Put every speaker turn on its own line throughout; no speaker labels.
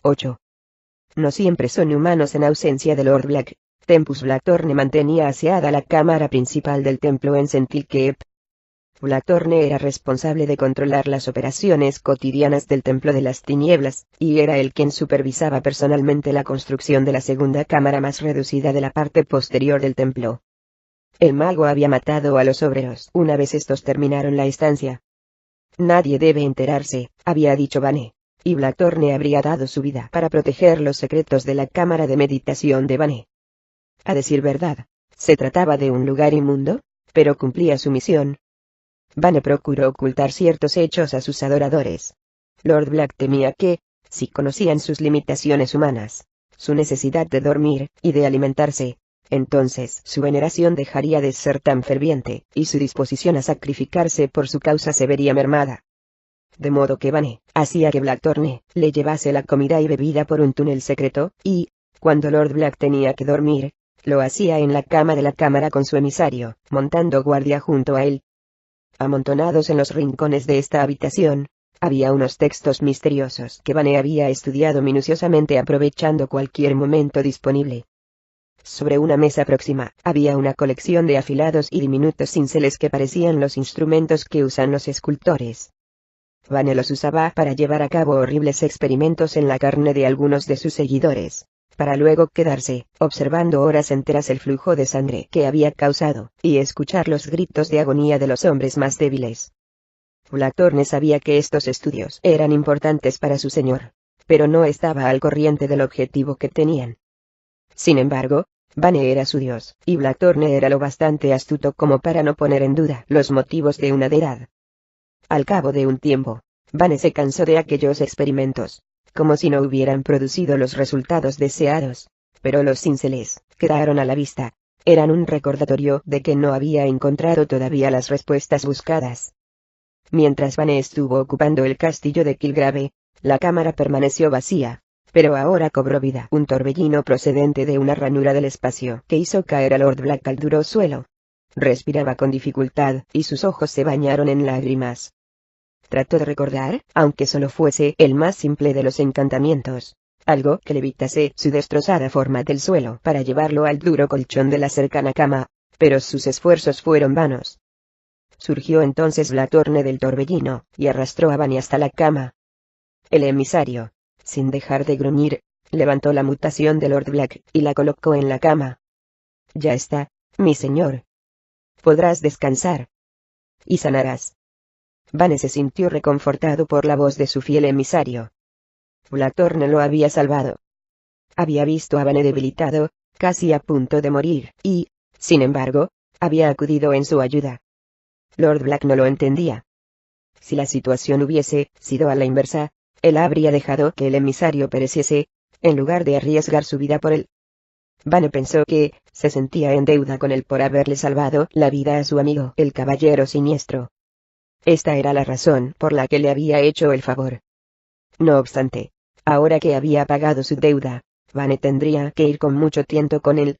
8. No siempre son humanos en ausencia de Lord Black. Tempus Blackthorne mantenía aseada la cámara principal del templo en Sentinel. Blackthorne era responsable de controlar las operaciones cotidianas del Templo de las Tinieblas, y era él quien supervisaba personalmente la construcción de la segunda cámara más reducida de la parte posterior del templo. El mago había matado a los obreros una vez estos terminaron la estancia. Nadie debe enterarse, había dicho Vane, y Blackthorne habría dado su vida para proteger los secretos de la cámara de meditación de Vane. A decir verdad, se trataba de un lugar inmundo, pero cumplía su misión. Vane procuró ocultar ciertos hechos a sus adoradores. Lord Black temía que, si conocían sus limitaciones humanas, su necesidad de dormir y de alimentarse, entonces su veneración dejaría de ser tan ferviente, y su disposición a sacrificarse por su causa se vería mermada. De modo que Vane hacía que Blackthorne le llevase la comida y bebida por un túnel secreto, y, cuando Lord Black tenía que dormir, lo hacía en la cama de la cámara con su emisario, montando guardia junto a él. Amontonados en los rincones de esta habitación, había unos textos misteriosos que Vane había estudiado minuciosamente aprovechando cualquier momento disponible. Sobre una mesa próxima, había una colección de afilados y diminutos cinceles que parecían los instrumentos que usan los escultores. Vane los usaba para llevar a cabo horribles experimentos en la carne de algunos de sus seguidores, para luego quedarse, observando horas enteras el flujo de sangre que había causado, y escuchar los gritos de agonía de los hombres más débiles. Blackthorne sabía que estos estudios eran importantes para su señor, pero no estaba al corriente del objetivo que tenían. Sin embargo, Vane era su dios, y Blackthorne era lo bastante astuto como para no poner en duda los motivos de una deidad. Al cabo de un tiempo, Vane se cansó de aquellos experimentos, como si no hubieran producido los resultados deseados, pero los cinceles, quedaron a la vista, eran un recordatorio de que no había encontrado todavía las respuestas buscadas. Mientras Vane estuvo ocupando el castillo de Kilgrave, la cámara permaneció vacía, pero ahora cobró vida un torbellino procedente de una ranura del espacio que hizo caer a Lord Black al duro suelo. Respiraba con dificultad, y sus ojos se bañaron en lágrimas. Trató de recordar, aunque solo fuese el más simple de los encantamientos, algo que levitase su destrozada forma del suelo para llevarlo al duro colchón de la cercana cama, pero sus esfuerzos fueron vanos. Surgió entonces Blackthorne del torbellino, y arrastró a Vane hasta la cama. El emisario, sin dejar de gruñir, levantó la mutación de Lord Black, y la colocó en la cama. «Ya está, mi señor. Podrás descansar. Y sanarás». Vane se sintió reconfortado por la voz de su fiel emisario. Blackthorne lo había salvado. Había visto a Vane debilitado, casi a punto de morir, y, sin embargo, había acudido en su ayuda. Lord Black no lo entendía. Si la situación hubiese sido a la inversa, él habría dejado que el emisario pereciese, en lugar de arriesgar su vida por él. Vane pensó que se sentía en deuda con él por haberle salvado la vida a su amigo el caballero siniestro. Esta era la razón por la que le había hecho el favor. No obstante, ahora que había pagado su deuda, Vane tendría que ir con mucho tiento con él.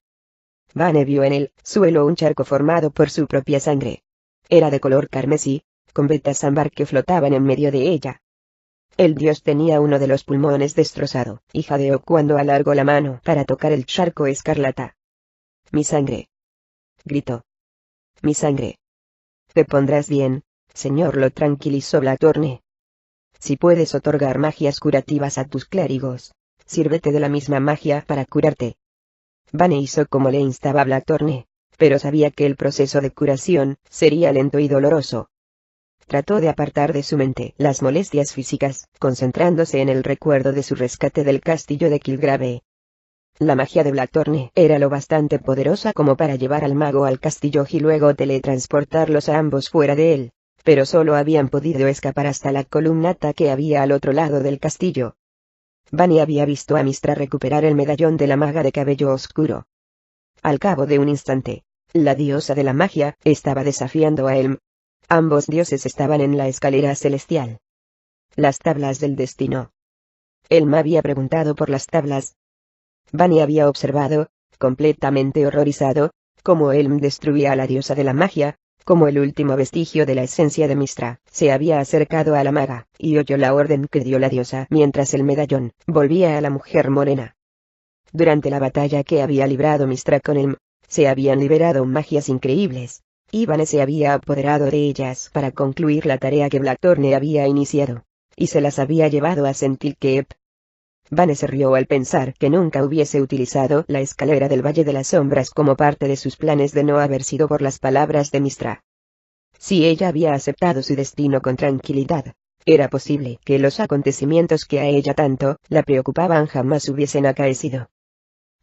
Vane vio en el suelo un charco formado por su propia sangre. Era de color carmesí, con vetas ámbar que flotaban en medio de ella. El dios tenía uno de los pulmones destrozado, y jadeó cuando alargó la mano para tocar el charco escarlata. «Mi sangre», gritó. «Mi sangre. Te pondrás bien, señor», lo tranquilizó Blackthorne. «Si puedes otorgar magias curativas a tus clérigos, sírvete de la misma magia para curarte». Vane hizo como le instaba Blackthorne, pero sabía que el proceso de curación sería lento y doloroso. Trató de apartar de su mente las molestias físicas, concentrándose en el recuerdo de su rescate del castillo de Kilgrave. La magia de Blackthorne era lo bastante poderosa como para llevar al mago al castillo y luego teletransportarlos a ambos fuera de él, pero solo habían podido escapar hasta la columnata que había al otro lado del castillo. Vane había visto a Mystra recuperar el medallón de la maga de cabello oscuro. Al cabo de un instante, la diosa de la magia estaba desafiando a Helm. Ambos dioses estaban en la escalera celestial. Las tablas del destino. Helm había preguntado por las tablas. Vane había observado, completamente horrorizado, cómo Helm destruía a la diosa de la magia, como el último vestigio de la esencia de Mystra, se había acercado a la maga, y oyó la orden que dio la diosa mientras el medallón volvía a la mujer morena. Durante la batalla que había librado Mystra con el se habían liberado magias increíbles. Ivane se había apoderado de ellas para concluir la tarea que Blackthorne había iniciado, y se las había llevado a Sentinel. Vane se rió al pensar que nunca hubiese utilizado la escalera del Valle de las Sombras como parte de sus planes de no haber sido por las palabras de Mystra. Si ella había aceptado su destino con tranquilidad, era posible que los acontecimientos que a ella tanto la preocupaban jamás hubiesen acaecido.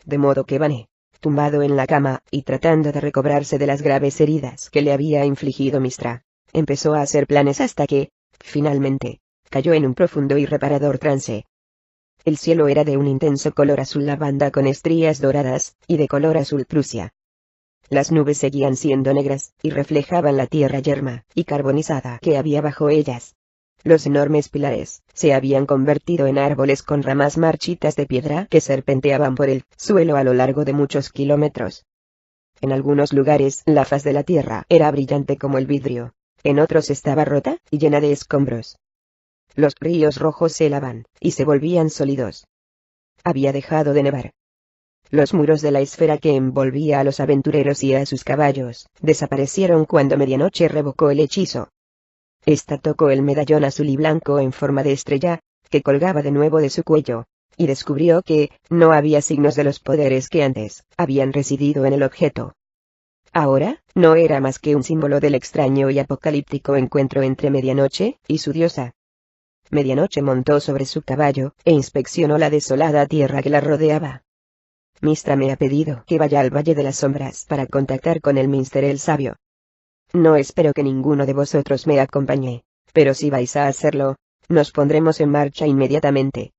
De modo que Vane, tumbado en la cama y tratando de recobrarse de las graves heridas que le había infligido Mystra, empezó a hacer planes hasta que, finalmente, cayó en un profundo y reparador trance. El cielo era de un intenso color azul lavanda con estrías doradas, y de color azul Prusia. Las nubes seguían siendo negras, y reflejaban la tierra yerma y carbonizada que había bajo ellas. Los enormes pilares se habían convertido en árboles con ramas marchitas de piedra que serpenteaban por el suelo a lo largo de muchos kilómetros. En algunos lugares la faz de la tierra era brillante como el vidrio, en otros estaba rota y llena de escombros. Los ríos rojos se helaban y se volvían sólidos. Había dejado de nevar. Los muros de la esfera que envolvía a los aventureros y a sus caballos desaparecieron cuando medianoche revocó el hechizo. Esta tocó el medallón azul y blanco en forma de estrella, que colgaba de nuevo de su cuello, y descubrió que no había signos de los poderes que antes habían residido en el objeto. Ahora, no era más que un símbolo del extraño y apocalíptico encuentro entre Medianoche y su diosa. Medianoche montó sobre su caballo e inspeccionó la desolada tierra que la rodeaba. Mystra me ha pedido que vaya al Valle de las Sombras para contactar con el Minster el Sabio. No espero que ninguno de vosotros me acompañe, pero si vais a hacerlo, nos pondremos en marcha inmediatamente.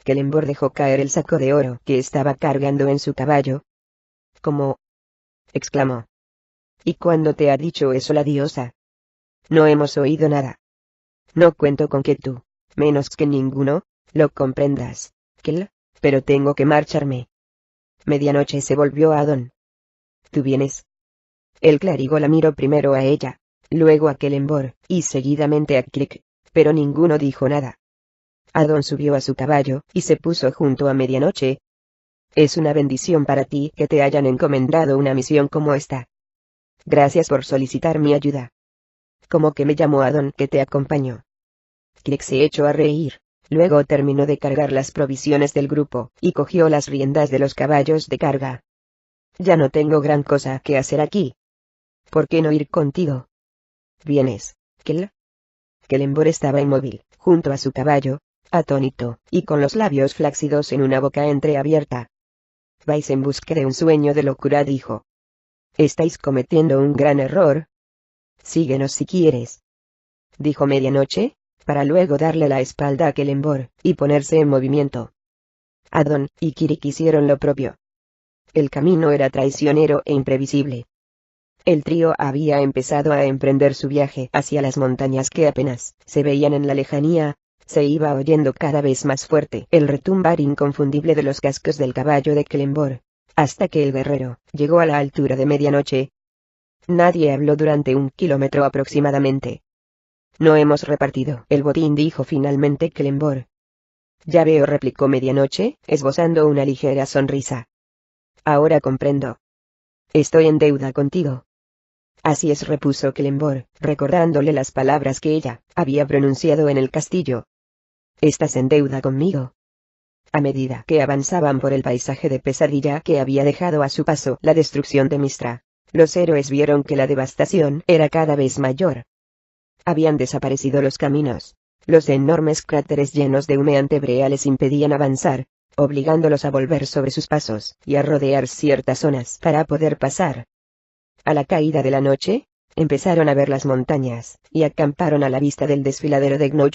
Kelemvor dejó caer el saco de oro que estaba cargando en su caballo. ¿Cómo? Exclamó. ¿Y cuándo te ha dicho eso la diosa? No hemos oído nada. No cuento con que tú, menos que ninguno, lo comprendas, Kel, pero tengo que marcharme. Medianoche se volvió a Adon. ¿Tú vienes? El clérigo la miró primero a ella, luego a Kelemvor, y seguidamente a Crick, pero ninguno dijo nada. Adon subió a su caballo y se puso junto a Medianoche. Es una bendición para ti que te hayan encomendado una misión como esta. Gracias por solicitar mi ayuda. ¿Cómo que me llamó Adon que te acompañó? Crick se echó a reír, luego terminó de cargar las provisiones del grupo y cogió las riendas de los caballos de carga. Ya no tengo gran cosa que hacer aquí. ¿Por qué no ir contigo? ¿Vienes, Kel? Kelemvor estaba inmóvil, junto a su caballo, atónito, y con los labios flácidos en una boca entreabierta. Vais en busca de un sueño de locura, dijo. Estáis cometiendo un gran error. Síguenos si quieres, dijo Medianoche, para luego darle la espalda a Kelemvor y ponerse en movimiento. Adon y Kirik hicieron lo propio. El camino era traicionero e imprevisible. El trío había empezado a emprender su viaje hacia las montañas que apenas se veían en la lejanía. Se iba oyendo cada vez más fuerte el retumbar inconfundible de los cascos del caballo de Kelemvor, hasta que el guerrero llegó a la altura de Medianoche. Nadie habló durante 1 kilómetro aproximadamente. No hemos repartido el botín, dijo finalmente Kelemvor. Ya veo, replicó Medianoche, esbozando una ligera sonrisa. Ahora comprendo. Estoy en deuda contigo. Así es, repuso Kelemvor, recordándole las palabras que ella había pronunciado en el castillo. ¿Estás en deuda conmigo? A medida que avanzaban por el paisaje de pesadilla que había dejado a su paso la destrucción de Mystra, los héroes vieron que la devastación era cada vez mayor. Habían desaparecido los caminos. Los enormes cráteres llenos de humeante brea les impedían avanzar, obligándolos a volver sobre sus pasos y a rodear ciertas zonas para poder pasar. A la caída de la noche, empezaron a ver las montañas, y acamparon a la vista del desfiladero de Gnoj.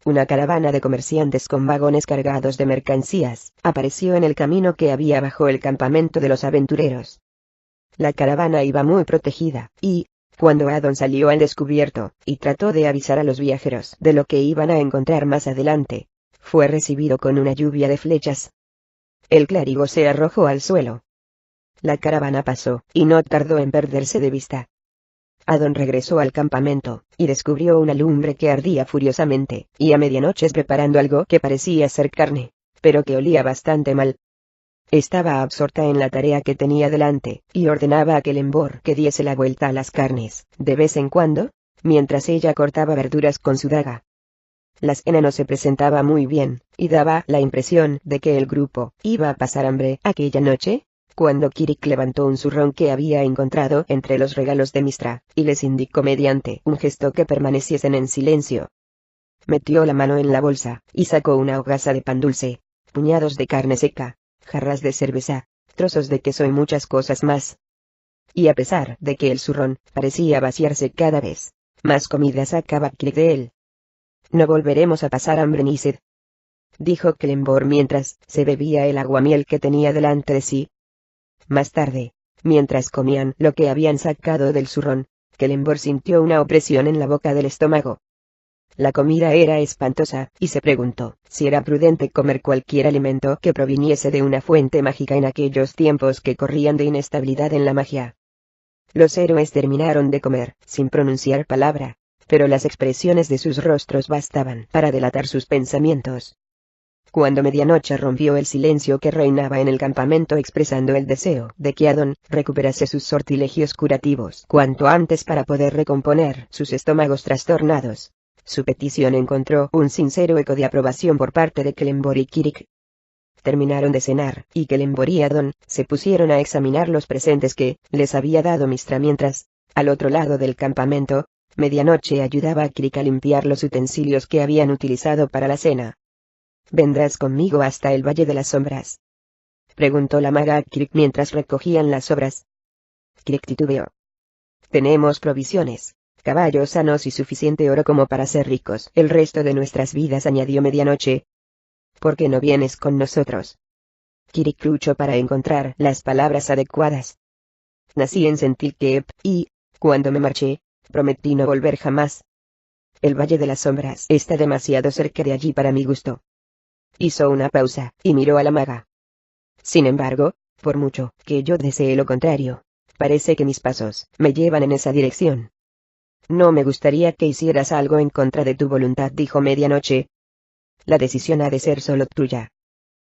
Una caravana de comerciantes con vagones cargados de mercancías apareció en el camino que había bajo el campamento de los aventureros. La caravana iba muy protegida, y, cuando Adon salió al descubierto, y trató de avisar a los viajeros de lo que iban a encontrar más adelante, fue recibido con una lluvia de flechas. El clérigo se arrojó al suelo. La caravana pasó, y no tardó en perderse de vista. Adon regresó al campamento, y descubrió una lumbre que ardía furiosamente, y a medianoche preparando algo que parecía ser carne, pero que olía bastante mal. Estaba absorta en la tarea que tenía delante, y ordenaba a Kelemvor que diese la vuelta a las carnes, de vez en cuando, mientras ella cortaba verduras con su daga. La cena no se presentaba muy bien, y daba la impresión de que el grupo iba a pasar hambre aquella noche, cuando Kirik levantó un zurrón que había encontrado entre los regalos de Mistra, y les indicó mediante un gesto que permaneciesen en silencio. Metió la mano en la bolsa, y sacó una hogaza de pan dulce, puñados de carne seca, jarras de cerveza, trozos de queso y muchas cosas más. Y a pesar de que el zurrón parecía vaciarse cada vez, más comida sacaba Kirik de él. «No volveremos a pasar hambre ni sed», dijo Kelemvor mientras se bebía el aguamiel que tenía delante de sí. Más tarde, mientras comían lo que habían sacado del zurrón, Kelemvor sintió una opresión en la boca del estómago. La comida era espantosa, y se preguntó si era prudente comer cualquier alimento que proviniese de una fuente mágica en aquellos tiempos que corrían de inestabilidad en la magia. Los héroes terminaron de comer, sin pronunciar palabra, pero las expresiones de sus rostros bastaban para delatar sus pensamientos. Cuando medianoche rompió el silencio que reinaba en el campamento expresando el deseo de que Adon recuperase sus sortilegios curativos cuanto antes para poder recomponer sus estómagos trastornados, su petición encontró un sincero eco de aprobación por parte de Kelemvor y Kirik. Terminaron de cenar, y Kelemvor y Adon se pusieron a examinar los presentes que les había dado Mistra mientras, al otro lado del campamento, medianoche ayudaba a Kirik a limpiar los utensilios que habían utilizado para la cena. «¿Vendrás conmigo hasta el Valle de las Sombras?», preguntó la maga a Kirik mientras recogían las sobras. Kirik titubeó. «Tenemos provisiones, caballos sanos y suficiente oro como para ser ricos el resto de nuestras vidas», añadió medianoche. «¿Por qué no vienes con nosotros?». Kirik luchó para encontrar las palabras adecuadas. «Nací en Sentilkeep, y, cuando me marché, prometí no volver jamás. El Valle de las Sombras está demasiado cerca de allí para mi gusto». Hizo una pausa, y miró a la maga. «Sin embargo, por mucho que yo desee lo contrario, parece que mis pasos me llevan en esa dirección». «No me gustaría que hicieras algo en contra de tu voluntad», dijo medianoche. «La decisión ha de ser solo tuya».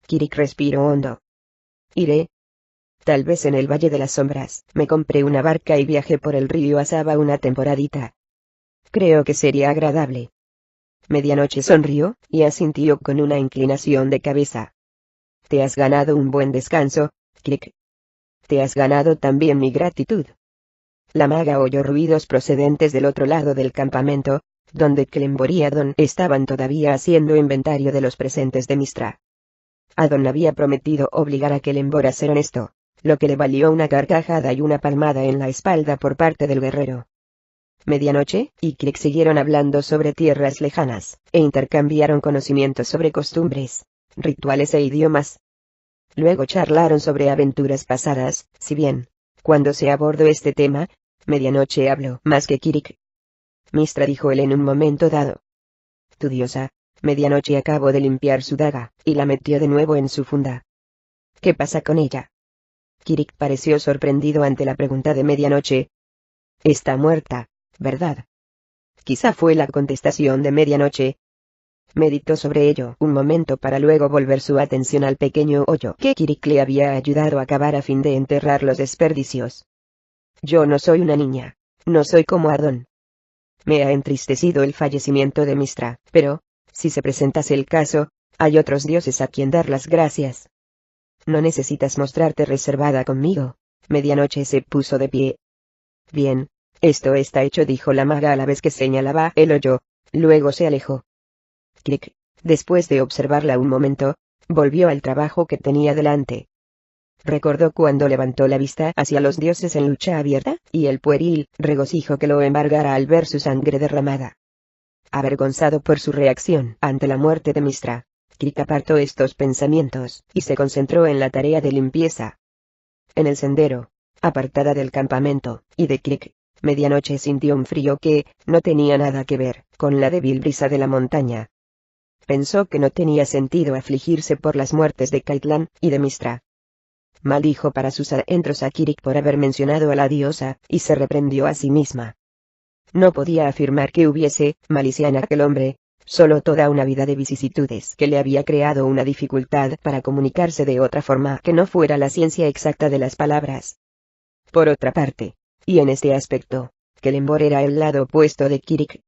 Kirik respiró hondo. «Iré. Tal vez en el Valle de las Sombras me compré una barca y viajé por el río Asaba una temporadita. Creo que sería agradable». Medianoche sonrió, y asintió con una inclinación de cabeza. «Te has ganado un buen descanso, Kirik. Te has ganado también mi gratitud». La maga oyó ruidos procedentes del otro lado del campamento, donde Kelemvor y Adon estaban todavía haciendo inventario de los presentes de Mistra. Adon había prometido obligar a Kelemvor a ser honesto, lo que le valió una carcajada y una palmada en la espalda por parte del guerrero. Medianoche y Kirik siguieron hablando sobre tierras lejanas, e intercambiaron conocimientos sobre costumbres, rituales e idiomas. Luego charlaron sobre aventuras pasadas, si bien, cuando se abordó este tema, medianoche habló más que Kirik. «Mistra», dijo él en un momento dado. «Tu diosa». Medianoche acabó de limpiar su daga, y la metió de nuevo en su funda. «¿Qué pasa con ella?». Kirik pareció sorprendido ante la pregunta de medianoche. «Está muerta, ¿verdad?». Quizá fue la contestación de medianoche. Meditó sobre ello un momento para luego volver su atención al pequeño hoyo que Kirik le había ayudado a cavar a fin de enterrar los desperdicios. «Yo no soy una niña, no soy como Adon. Me ha entristecido el fallecimiento de Mistra, pero, si se presentase el caso, hay otros dioses a quien dar las gracias. No necesitas mostrarte reservada conmigo». Medianoche se puso de pie. «Bien, esto está hecho», dijo la maga a la vez que señalaba el hoyo, luego se alejó. Kirik, después de observarla un momento, volvió al trabajo que tenía delante. Recordó cuando levantó la vista hacia los dioses en lucha abierta, y el pueril regocijo que lo embargara al ver su sangre derramada. Avergonzado por su reacción ante la muerte de Mistra, Kirik apartó estos pensamientos, y se concentró en la tarea de limpieza. En el sendero, apartada del campamento, y de Kirik, medianoche sintió un frío que no tenía nada que ver con la débil brisa de la montaña. Pensó que no tenía sentido afligirse por las muertes de Caitlán y de Mistra. maldijo para sus adentros a Kirik por haber mencionado a la diosa, y se reprendió a sí misma. No podía afirmar que hubiese malicia en aquel hombre, solo toda una vida de vicisitudes que le había creado una dificultad para comunicarse de otra forma que no fuera la ciencia exacta de las palabras. Por otra parte, y en este aspecto, Kelemvor era el lado opuesto de Kirik.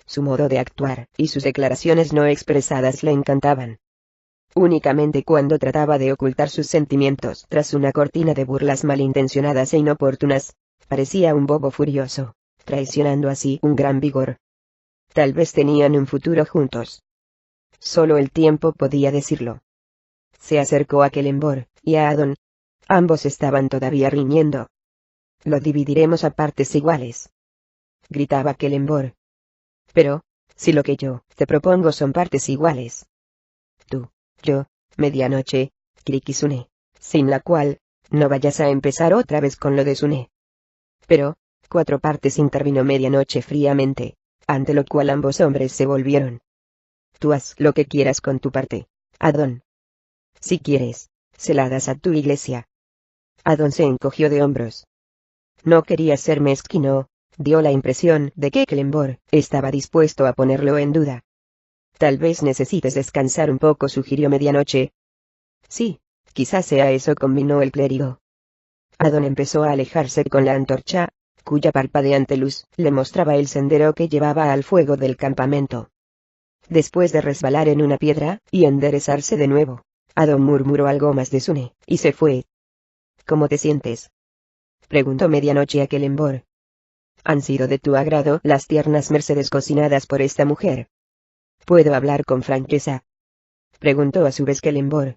Su modo de actuar y sus declaraciones no expresadas le encantaban. Únicamente cuando trataba de ocultar sus sentimientos tras una cortina de burlas malintencionadas e inoportunas, parecía un bobo furioso, traicionando así un gran vigor. Tal vez tenían un futuro juntos. Solo el tiempo podía decirlo. Se acercó a Kelemvor y a Adon. Ambos estaban todavía riñendo. Lo dividiremos a partes iguales, gritaba Kelemvor. Pero, si lo que yo te propongo son partes iguales. Tú, yo, medianoche, Kirik y Sune, sin la cual, no vayas a empezar otra vez con lo de Sune. Pero, 4 partes, intervino medianoche fríamente, ante lo cual ambos hombres se volvieron. Tú haz lo que quieras con tu parte, Adon. Si quieres, se la das a tu iglesia. Adon se encogió de hombros. No quería ser mezquino, dio la impresión de que Kelemvor estaba dispuesto a ponerlo en duda. Tal vez necesites descansar un poco, sugirió medianoche. Sí, quizás sea eso, combinó el clérigo. Adon empezó a alejarse con la antorcha, cuya parpadeante luz le mostraba el sendero que llevaba al fuego del campamento. Después de resbalar en una piedra y enderezarse de nuevo, Adon murmuró algo más de Sune, y se fue. ¿Cómo te sientes?, preguntó medianoche a Kelemvor. ¿Han sido de tu agrado las tiernas mercedes cocinadas por esta mujer? ¿Puedo hablar con franqueza?, preguntó a su vez Kelemvor.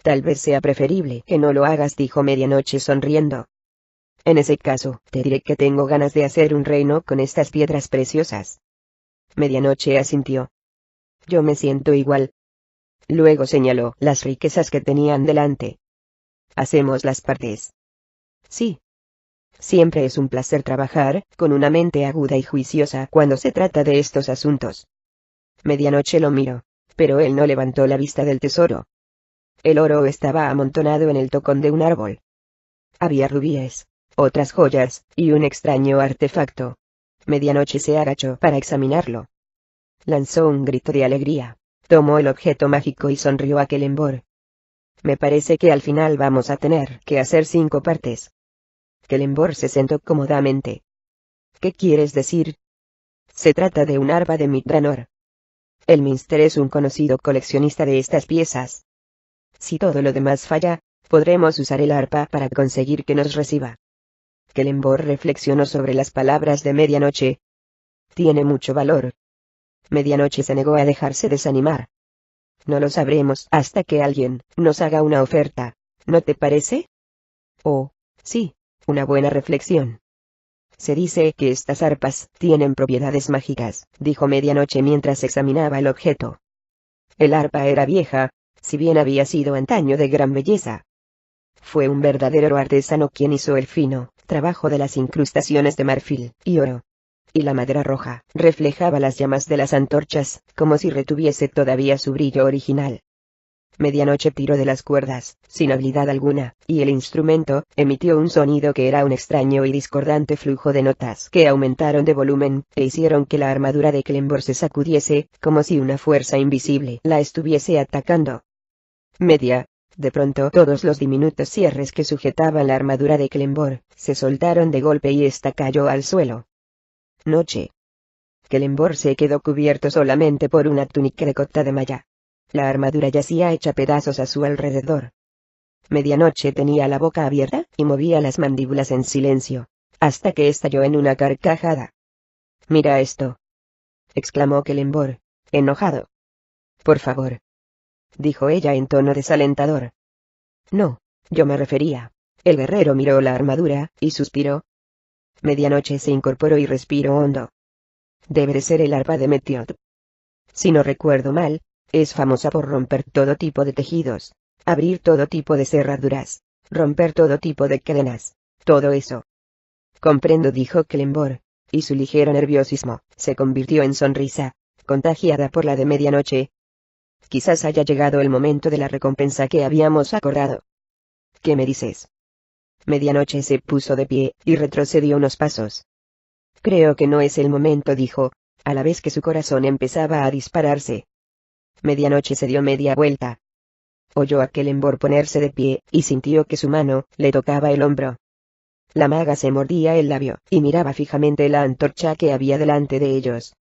Tal vez sea preferible que no lo hagas, dijo medianoche sonriendo. En ese caso, te diré que tengo ganas de hacer un reino con estas piedras preciosas. Medianoche asintió. Yo me siento igual. Luego señaló las riquezas que tenían delante. ¿Hacemos las partes? Sí. Siempre es un placer trabajar con una mente aguda y juiciosa cuando se trata de estos asuntos. Medianoche lo miró, pero él no levantó la vista del tesoro. El oro estaba amontonado en el tocón de un árbol. Había rubíes, otras joyas, y un extraño artefacto. Medianoche se agachó para examinarlo. Lanzó un grito de alegría, tomó el objeto mágico y sonrió a Kelemvor. Me parece que al final vamos a tener que hacer 5 partes. Kelemvor se sentó cómodamente. ¿Qué quieres decir? Se trata de un arpa de Midranor. El Minster es un conocido coleccionista de estas piezas. Si todo lo demás falla, podremos usar el arpa para conseguir que nos reciba. Kelemvor reflexionó sobre las palabras de medianoche. Tiene mucho valor. Medianoche se negó a dejarse desanimar. No lo sabremos hasta que alguien nos haga una oferta, ¿no te parece? Oh, sí, una buena reflexión. Se dice que estas arpas tienen propiedades mágicas, dijo medianoche mientras examinaba el objeto. El arpa era vieja, si bien había sido antaño de gran belleza. Fue un verdadero artesano quien hizo el fino trabajo de las incrustaciones de marfil y oro. Y la madera roja reflejaba las llamas de las antorchas, como si retuviese todavía su brillo original. Medianoche tiró de las cuerdas, sin habilidad alguna, y el instrumento emitió un sonido que era un extraño y discordante flujo de notas que aumentaron de volumen, e hicieron que la armadura de Kelemvor se sacudiese, como si una fuerza invisible la estuviese atacando. De pronto todos los diminutos cierres que sujetaban la armadura de Kelemvor se soltaron de golpe y ésta cayó al suelo. Noche. Kelemvor se quedó cubierto solamente por una túnica de cota de malla. La armadura yacía hecha pedazos a su alrededor. Medianoche tenía la boca abierta y movía las mandíbulas en silencio, hasta que estalló en una carcajada. «Mira esto», exclamó Kelemvor, enojado. «Por favor», dijo ella en tono desalentador. «No, yo me refería». El guerrero miró la armadura y suspiró. Medianoche se incorporó y respiró hondo. Debe de ser el arpa de Metioth. Si no recuerdo mal, es famosa por romper todo tipo de tejidos, abrir todo tipo de cerraduras, romper todo tipo de cadenas, todo eso. Comprendo, dijo Kelemvor, y su ligero nerviosismo se convirtió en sonrisa, contagiada por la de medianoche. Quizás haya llegado el momento de la recompensa que habíamos acordado. ¿qué me dices? Medianoche se puso de pie, y retrocedió unos pasos. Creo que no es el momento, dijo, a la vez que su corazón empezaba a dispararse. Medianoche se dio media vuelta. Oyó a Kelenborg ponerse de pie, y sintió que su mano le tocaba el hombro. La maga se mordía el labio, y miraba fijamente la antorcha que había delante de ellos.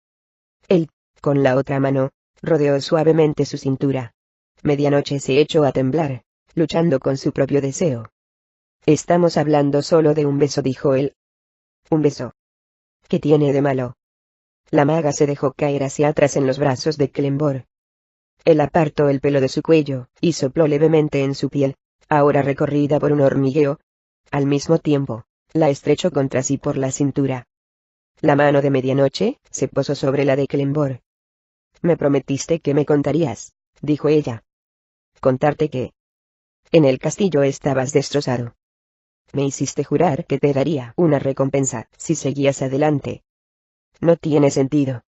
Él, con la otra mano, rodeó suavemente su cintura. Medianoche se echó a temblar, luchando con su propio deseo. Estamos hablando solo de un beso, dijo él. ¿Un beso? ¿Qué tiene de malo? La maga se dejó caer hacia atrás en los brazos de Kelenborg. Él apartó el pelo de su cuello, y sopló levemente en su piel, ahora recorrida por un hormigueo. Al mismo tiempo, la estrechó contra sí por la cintura. La mano de Medianoche se posó sobre la de Kelenborg. Me prometiste que me contarías, dijo ella. ¿Contarte qué? En el castillo estabas destrozado. Me hiciste jurar que te daría una recompensa si seguías adelante. No tiene sentido.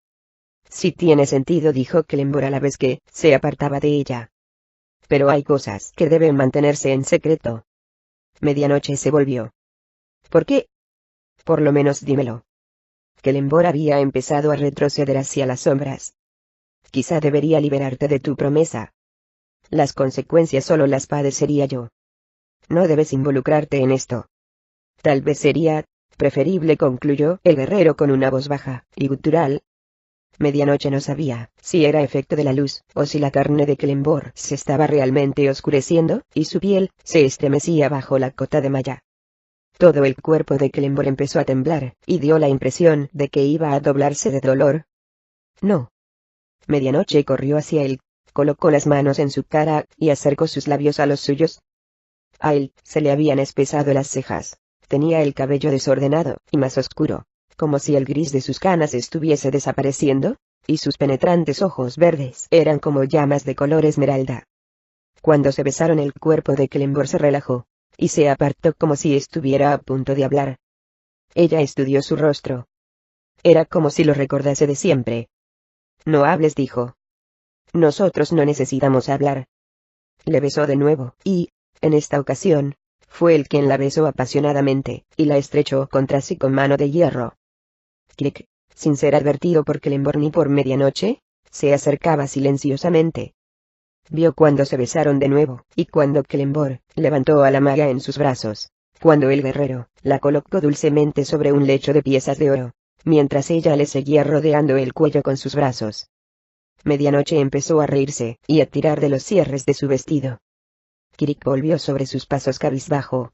Sí tiene sentido, dijo Kelenborg a la vez que se apartaba de ella. Pero hay cosas que deben mantenerse en secreto. Medianoche se volvió. ¿Por qué? Por lo menos dímelo. Kelenborg había empezado a retroceder hacia las sombras. Quizá debería liberarte de tu promesa. Las consecuencias solo las padecería yo. No debes involucrarte en esto. Tal vez sería preferible, concluyó el guerrero con una voz baja y gutural. Medianoche no sabía si era efecto de la luz, o si la carne de Kelenborg se estaba realmente oscureciendo, y su piel se estremecía bajo la cota de malla. Todo el cuerpo de Kelenborg empezó a temblar, y dio la impresión de que iba a doblarse de dolor. No. Medianoche corrió hacia él, colocó las manos en su cara, y acercó sus labios a los suyos. A él se le habían espesado las cejas. Tenía el cabello desordenado, y más oscuro, como si el gris de sus canas estuviese desapareciendo, y sus penetrantes ojos verdes eran como llamas de color esmeralda. Cuando se besaron, el cuerpo de Kelenborg se relajó, y se apartó como si estuviera a punto de hablar. Ella estudió su rostro. Era como si lo recordase de siempre. No hables, dijo. Nosotros no necesitamos hablar. Le besó de nuevo, y, en esta ocasión, fue él quien la besó apasionadamente, y la estrechó contra sí con mano de hierro. Clic, sin ser advertido por Kelenborg ni por Medianoche, se acercaba silenciosamente. Vio cuando se besaron de nuevo, y cuando Kelenborg levantó a la maga en sus brazos, cuando el guerrero la colocó dulcemente sobre un lecho de piezas de oro, mientras ella le seguía rodeando el cuello con sus brazos. Medianoche empezó a reírse, y a tirar de los cierres de su vestido. Kirik volvió sobre sus pasos cabizbajo.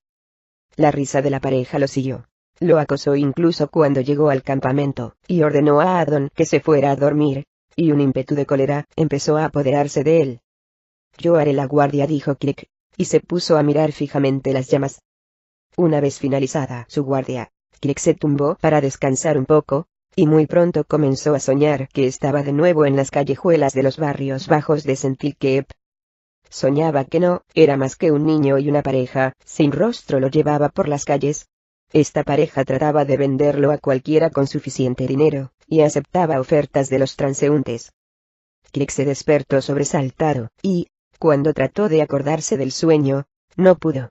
La risa de la pareja lo siguió. Lo acosó incluso cuando llegó al campamento, y ordenó a Adon que se fuera a dormir, y un ímpetu de cólera empezó a apoderarse de él. Yo haré la guardia, dijo Kirik, y se puso a mirar fijamente las llamas. Una vez finalizada su guardia, Kirik se tumbó para descansar un poco, y muy pronto comenzó a soñar que estaba de nuevo en las callejuelas de los barrios bajos de Sentilkeep. Soñaba que no era más que un niño y una pareja sin rostro lo llevaba por las calles. Esta pareja trataba de venderlo a cualquiera con suficiente dinero, y aceptaba ofertas de los transeúntes. Kirik se despertó sobresaltado, y, cuando trató de acordarse del sueño, no pudo.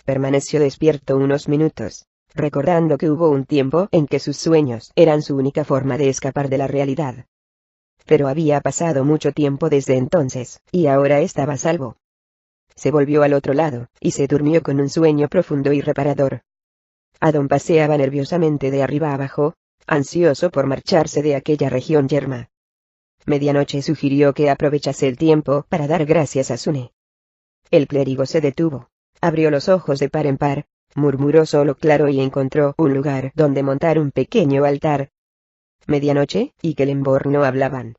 Permaneció despierto unos minutos, recordando que hubo un tiempo en que sus sueños eran su única forma de escapar de la realidad. Pero había pasado mucho tiempo desde entonces, y ahora estaba a salvo. Se volvió al otro lado, y se durmió con un sueño profundo y reparador. Adon paseaba nerviosamente de arriba abajo, ansioso por marcharse de aquella región yerma. Medianoche sugirió que aprovechase el tiempo para dar gracias a Sune. El clérigo se detuvo, abrió los ojos de par en par, murmuró solo claro y encontró un lugar donde montar un pequeño altar. Medianoche y Kelenborg no hablaban.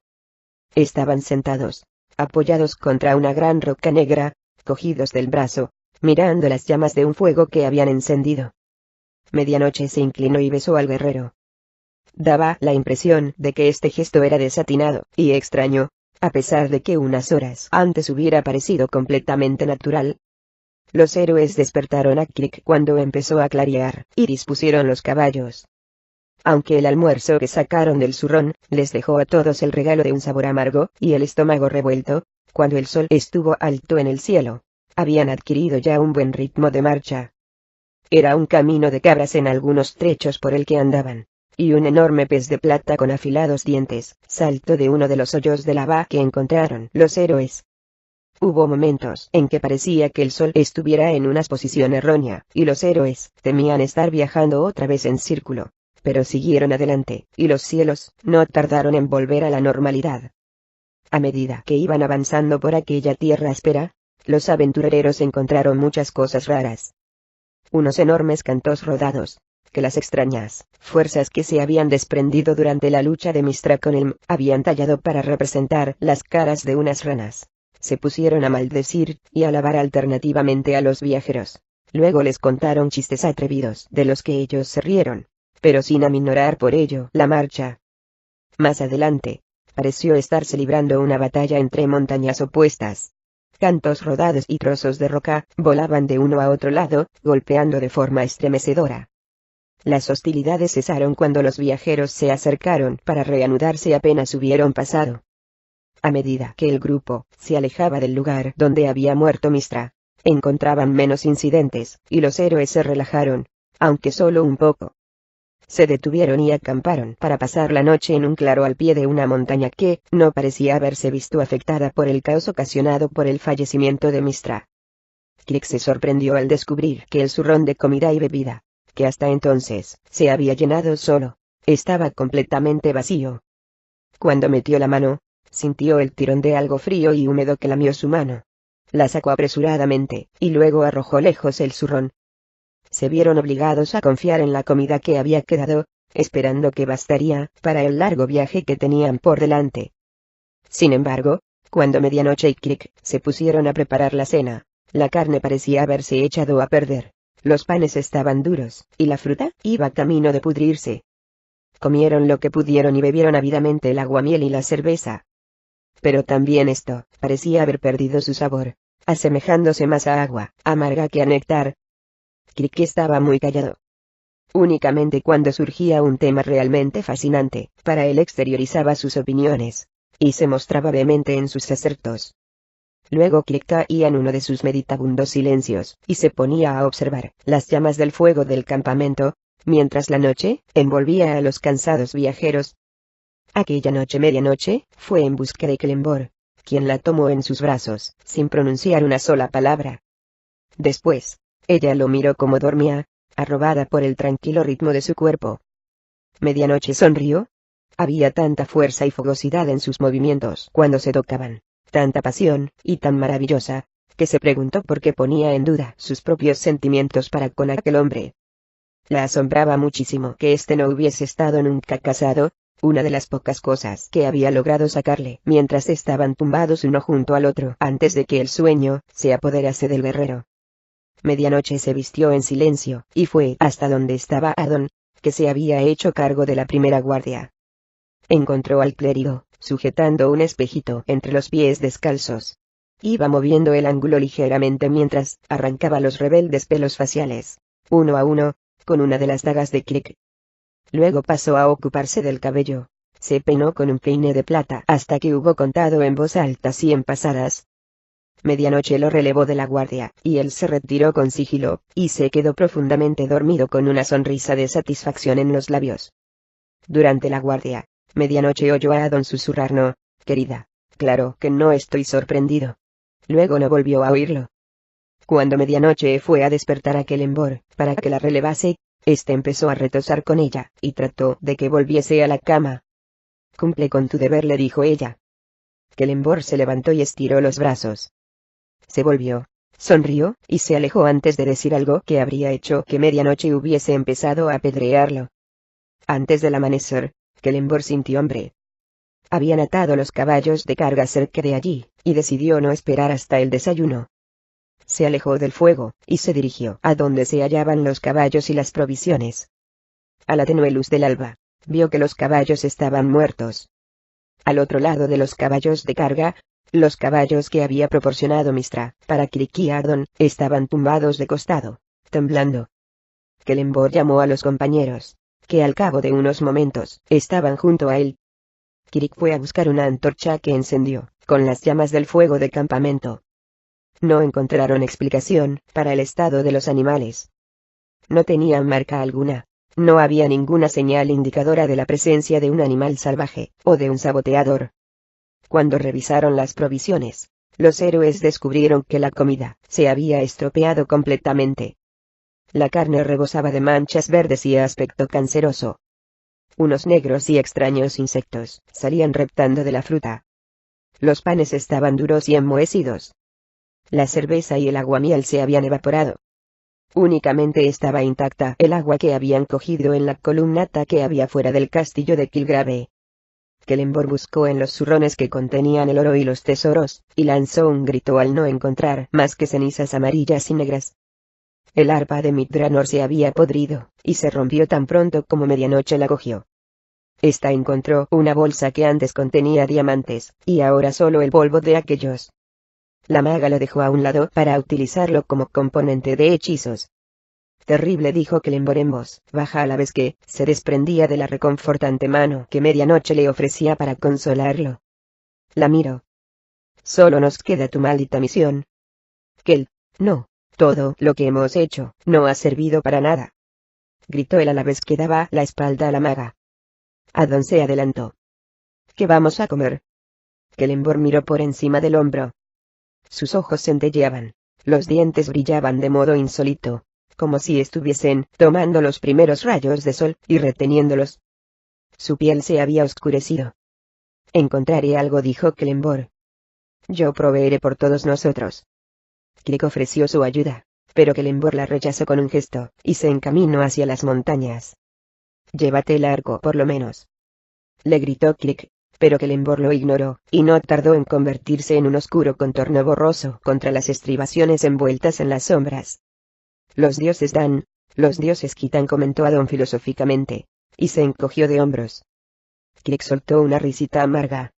Estaban sentados, apoyados contra una gran roca negra, cogidos del brazo, mirando las llamas de un fuego que habían encendido. Medianoche se inclinó y besó al guerrero. Daba la impresión de que este gesto era desatinado y extraño, a pesar de que unas horas antes hubiera parecido completamente natural. Los héroes despertaron a Kirik cuando empezó a clarear, y dispusieron los caballos. Aunque el almuerzo que sacaron del zurrón les dejó a todos el regalo de un sabor amargo y el estómago revuelto, cuando el sol estuvo alto en el cielo, habían adquirido ya un buen ritmo de marcha. Era un camino de cabras en algunos trechos por el que andaban, y un enorme pez de plata con afilados dientes saltó de uno de los hoyos de lava que encontraron los héroes. Hubo momentos en que parecía que el sol estuviera en una posición errónea, y los héroes temían estar viajando otra vez en círculo, pero siguieron adelante, y los cielos no tardaron en volver a la normalidad. A medida que iban avanzando por aquella tierra áspera, los aventureros encontraron muchas cosas raras. Unos enormes cantos rodados, que las extrañas fuerzas que se habían desprendido durante la lucha de Mystra con el habían tallado para representar las caras de unas ranas. Se pusieron a maldecir y alabar alternativamente a los viajeros. Luego les contaron chistes atrevidos de los que ellos se rieron, pero sin aminorar por ello la marcha. Más adelante, pareció estarse librando una batalla entre montañas opuestas. Cantos rodados y trozos de roca volaban de uno a otro lado, golpeando de forma estremecedora. Las hostilidades cesaron cuando los viajeros se acercaron para reanudarse apenas hubieron pasado. A medida que el grupo se alejaba del lugar donde había muerto Mystra, encontraban menos incidentes, y los héroes se relajaron, aunque solo un poco. Se detuvieron y acamparon para pasar la noche en un claro al pie de una montaña que no parecía haberse visto afectada por el caos ocasionado por el fallecimiento de Mystra. Crick se sorprendió al descubrir que el zurrón de comida y bebida, que hasta entonces se había llenado solo, estaba completamente vacío. Cuando metió la mano, sintió el tirón de algo frío y húmedo que lamió su mano. La sacó apresuradamente, y luego arrojó lejos el zurrón. Se vieron obligados a confiar en la comida que había quedado, esperando que bastaría para el largo viaje que tenían por delante. Sin embargo, cuando medianoche y Crick se pusieron a preparar la cena, la carne parecía haberse echado a perder, los panes estaban duros, y la fruta iba camino de pudrirse. Comieron lo que pudieron y bebieron ávidamente el aguamiel y la cerveza. Pero también esto parecía haber perdido su sabor, asemejándose más a agua amarga que a néctar. Crick estaba muy callado. Únicamente cuando surgía un tema realmente fascinante, para él exteriorizaba sus opiniones, y se mostraba vehemente en sus asertos. Luego Crick caía en uno de sus meditabundos silencios, y se ponía a observar las llamas del fuego del campamento, mientras la noche envolvía a los cansados viajeros. Aquella noche medianoche, fue en busca de Clembor, quien la tomó en sus brazos, sin pronunciar una sola palabra. Después, ella lo miró como dormía, arrobada por el tranquilo ritmo de su cuerpo. Medianoche sonrió. Había tanta fuerza y fogosidad en sus movimientos cuando se tocaban, tanta pasión, y tan maravillosa, que se preguntó por qué ponía en duda sus propios sentimientos para con aquel hombre. La asombraba muchísimo que éste no hubiese estado nunca casado, una de las pocas cosas que había logrado sacarle mientras estaban tumbados uno junto al otro antes de que el sueño se apoderase del guerrero. Medianoche se vistió en silencio, y fue hasta donde estaba Adon, que se había hecho cargo de la primera guardia. Encontró al clérigo, sujetando un espejito entre los pies descalzos. Iba moviendo el ángulo ligeramente mientras arrancaba los rebeldes pelos faciales, uno a uno, con una de las dagas de Crick. Luego pasó a ocuparse del cabello. Se peinó con un peine de plata hasta que hubo contado en voz alta 100 pasadas. Medianoche lo relevó de la guardia, y él se retiró con sigilo, y se quedó profundamente dormido con una sonrisa de satisfacción en los labios. Durante la guardia, Medianoche oyó a Adon susurrar: «No, querida, claro que no estoy sorprendido». Luego no volvió a oírlo. Cuando Medianoche fue a despertar a Clembor, para que la relevase, este empezó a retosar con ella, y trató de que volviese a la cama. «Cumple con tu deber», le dijo ella. Clembor se levantó y estiró los brazos. Se volvió, sonrió, y se alejó antes de decir algo que habría hecho que Medianoche hubiese empezado a apedrearlo. Antes del amanecer, Clembor sintió hambre. Habían atado los caballos de carga cerca de allí, y decidió no esperar hasta el desayuno. Se alejó del fuego, y se dirigió a donde se hallaban los caballos y las provisiones. A la tenue luz del alba, vio que los caballos estaban muertos. Al otro lado de los caballos de carga, los caballos que había proporcionado Mystra para Crick y Adon estaban tumbados de costado, temblando. Clembor llamó a los compañeros, que al cabo de unos momentos estaban junto a él. Crick fue a buscar una antorcha que encendió con las llamas del fuego de campamento. No encontraron explicación para el estado de los animales. No tenían marca alguna. No había ninguna señal indicadora de la presencia de un animal salvaje, o de un saboteador. Cuando revisaron las provisiones, los héroes descubrieron que la comida se había estropeado completamente. La carne rebosaba de manchas verdes y aspecto canceroso. Unos negros y extraños insectos salían reptando de la fruta. Los panes estaban duros y enmohecidos. La cerveza y el aguamiel se habían evaporado. Únicamente estaba intacta el agua que habían cogido en la columnata que había fuera del castillo de Kilgrave. Kelenborg buscó en los zurrones que contenían el oro y los tesoros, y lanzó un grito al no encontrar más que cenizas amarillas y negras. El arpa de Midranor se había podrido, y se rompió tan pronto como medianoche la cogió. Esta encontró una bolsa que antes contenía diamantes, y ahora solo el polvo de aquellos. La maga lo dejó a un lado para utilizarlo como componente de hechizos. Terrible, dijo Kelenborg en voz baja a la vez que se desprendía de la reconfortante mano que medianoche le ofrecía para consolarlo. La miró. Solo nos queda tu maldita misión. No, todo lo que hemos hecho no ha servido para nada. Gritó él a la vez que daba la espalda a la maga. Adon se adelantó. ¿Qué vamos a comer? Kelenborg miró por encima del hombro. Sus ojos centelleaban, los dientes brillaban de modo insólito, como si estuviesen tomando los primeros rayos de sol y reteniéndolos. Su piel se había oscurecido. Encontraré algo, dijo Kelenborg. Yo proveeré por todos nosotros. Kirik ofreció su ayuda, pero Kelenborg la rechazó con un gesto, y se encaminó hacia las montañas. Llévate el arco por lo menos. Le gritó Kirik, pero Kelenborg lo ignoró, y no tardó en convertirse en un oscuro contorno borroso contra las estribaciones envueltas en las sombras. Los dioses dan, los dioses quitan, comentó Adon filosóficamente, y se encogió de hombros. Kirik soltó una risita amarga.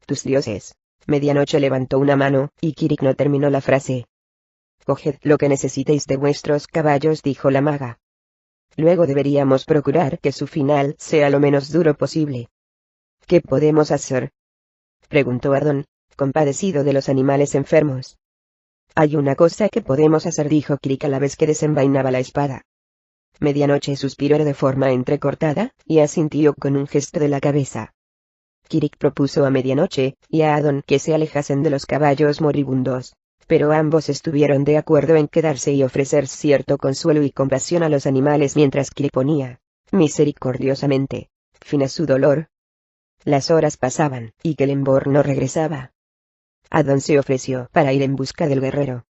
Tus dioses. Medianoche levantó una mano, y Kirik no terminó la frase. Coged lo que necesitéis de vuestros caballos, dijo la maga. Luego deberíamos procurar que su final sea lo menos duro posible. ¿Qué podemos hacer? Preguntó Adon, compadecido de los animales enfermos. Hay una cosa que podemos hacer, dijo Kirik a la vez que desenvainaba la espada. Medianoche suspiró de forma entrecortada, y asintió con un gesto de la cabeza. Kirik propuso a Medianoche y a Adon que se alejasen de los caballos moribundos, pero ambos estuvieron de acuerdo en quedarse y ofrecer cierto consuelo y compasión a los animales mientras Kirik ponía, misericordiosamente, fin a su dolor. Las horas pasaban, y Kelenborg no regresaba. Adon se ofreció para ir en busca del guerrero.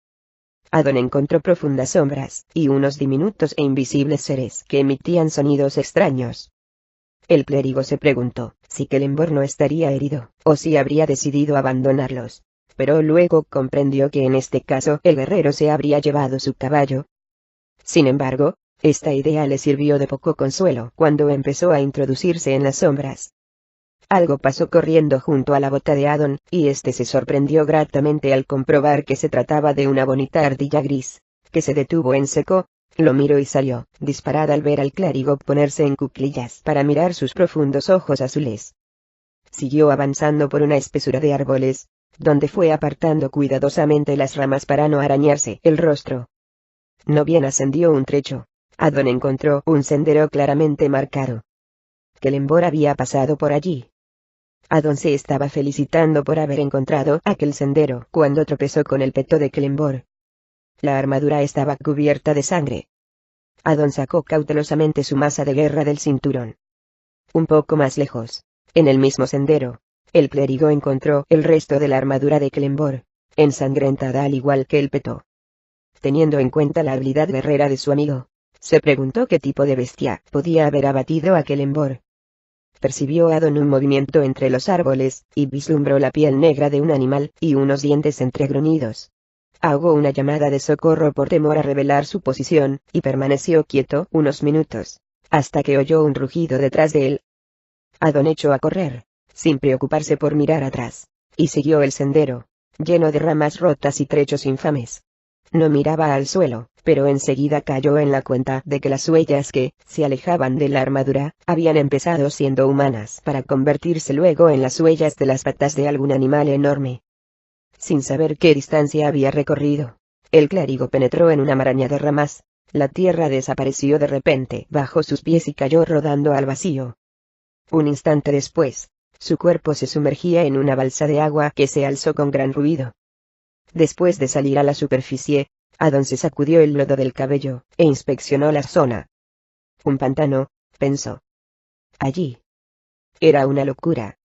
Adon encontró profundas sombras, y unos diminutos e invisibles seres que emitían sonidos extraños. El clérigo se preguntó si Kelenborg no estaría herido, o si habría decidido abandonarlos, pero luego comprendió que en este caso el guerrero se habría llevado su caballo. Sin embargo, esta idea le sirvió de poco consuelo cuando empezó a introducirse en las sombras. Algo pasó corriendo junto a la bota de Adon, y este se sorprendió gratamente al comprobar que se trataba de una bonita ardilla gris, que se detuvo en seco, lo miró y salió, disparada al ver al clérigo ponerse en cuclillas para mirar sus profundos ojos azules. Siguió avanzando por una espesura de árboles, donde fue apartando cuidadosamente las ramas para no arañarse el rostro. No bien ascendió un trecho, Adon encontró un sendero claramente marcado. Kelenborg había pasado por allí. Adon se estaba felicitando por haber encontrado aquel sendero cuando tropezó con el peto de Kelenborg. La armadura estaba cubierta de sangre. Adon sacó cautelosamente su maza de guerra del cinturón. Un poco más lejos, en el mismo sendero, el clérigo encontró el resto de la armadura de Kelenborg, ensangrentada al igual que el peto. Teniendo en cuenta la habilidad guerrera de su amigo, se preguntó qué tipo de bestia podía haber abatido a Kelenborg. Percibió Adon un movimiento entre los árboles, y vislumbró la piel negra de un animal y unos dientes entregruñidos. Ahogó una llamada de socorro por temor a revelar su posición, y permaneció quieto unos minutos, hasta que oyó un rugido detrás de él. Adon echó a correr, sin preocuparse por mirar atrás, y siguió el sendero, lleno de ramas rotas y trechos infames. No miraba al suelo, pero enseguida cayó en la cuenta de que las huellas que se alejaban de la armadura habían empezado siendo humanas para convertirse luego en las huellas de las patas de algún animal enorme. sin saber qué distancia había recorrido. El clérigo penetró en una maraña de ramas. La tierra desapareció de repente bajo sus pies y cayó rodando al vacío. Un instante después, su cuerpo se sumergía en una balsa de agua que se alzó con gran ruido. Después de salir a la superficie, Addon se sacudió el lodo del cabello, e inspeccionó la zona. Un pantano, pensó. Allí. Era una locura.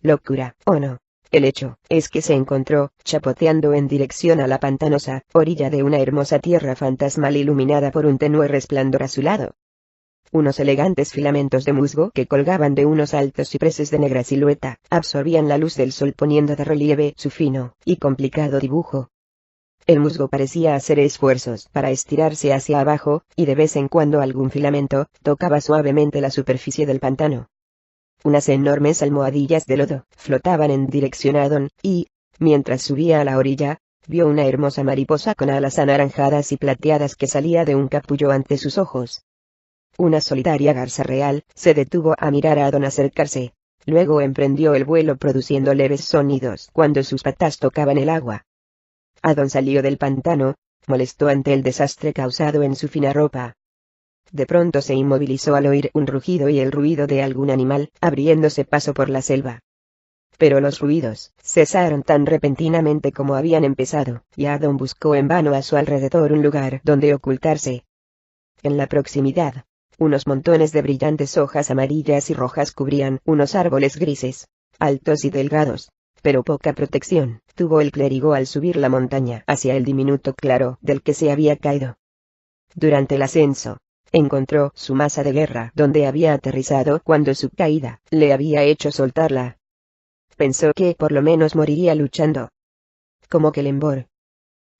Locura, ¿o no? El hecho es que se encontró, chapoteando en dirección a la pantanosa orilla de una hermosa tierra fantasmal iluminada por un tenue resplandor azulado. Unos elegantes filamentos de musgo que colgaban de unos altos cipreses de negra silueta, absorbían la luz del sol poniendo de relieve su fino y complicado dibujo. El musgo parecía hacer esfuerzos para estirarse hacia abajo, y de vez en cuando algún filamento tocaba suavemente la superficie del pantano. Unas enormes almohadillas de lodo flotaban en dirección a Addon, y, mientras subía a la orilla, vio una hermosa mariposa con alas anaranjadas y plateadas que salía de un capullo ante sus ojos. Una solitaria garza real se detuvo a mirar a Addon acercarse. Luego emprendió el vuelo produciendo leves sonidos cuando sus patas tocaban el agua. Addon salió del pantano, molesto ante el desastre causado en su fina ropa. De pronto se inmovilizó al oír un rugido y el ruido de algún animal, abriéndose paso por la selva. Pero los ruidos cesaron tan repentinamente como habían empezado, y Addon buscó en vano a su alrededor un lugar donde ocultarse. En la proximidad, unos montones de brillantes hojas amarillas y rojas cubrían unos árboles grises, altos y delgados, pero poca protección tuvo el clérigo al subir la montaña hacia el diminuto claro del que se había caído. Durante el ascenso, encontró su masa de guerra donde había aterrizado cuando su caída le había hecho soltarla. Pensó que por lo menos moriría luchando. Como Celeborn.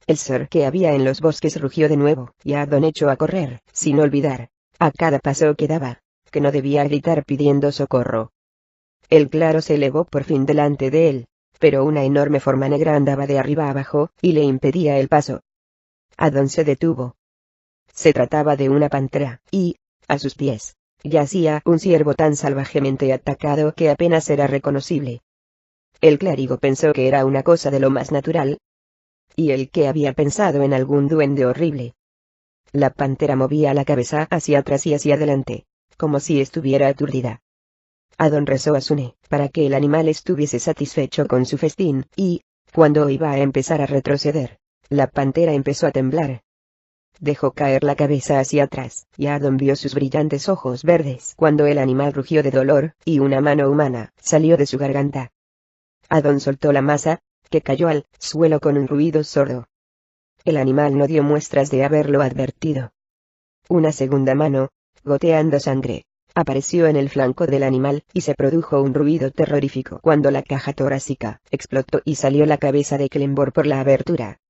El ser que había en los bosques rugió de nuevo, y Addon echó a correr, sin olvidar, a cada paso que daba, que no debía gritar pidiendo socorro. El claro se elevó por fin delante de él, pero una enorme forma negra andaba de arriba abajo, y le impedía el paso. Addon se detuvo. Se trataba de una pantera, y, a sus pies, yacía un ciervo tan salvajemente atacado que apenas era reconocible. El clérigo pensó que era una cosa de lo más natural. Y él que había pensado en algún duende horrible. La pantera movía la cabeza hacia atrás y hacia adelante, como si estuviera aturdida. Addon rezó a Sune, para que el animal estuviese satisfecho con su festín, y, cuando iba a empezar a retroceder, la pantera empezó a temblar. Dejó caer la cabeza hacia atrás, y Addon vio sus brillantes ojos verdes cuando el animal rugió de dolor, y una mano humana salió de su garganta. Addon soltó la masa, que cayó al suelo con un ruido sordo. El animal no dio muestras de haberlo advertido. Una segunda mano, goteando sangre, apareció en el flanco del animal, y se produjo un ruido terrorífico cuando la caja torácica explotó y salió la cabeza de Celeborn por la abertura.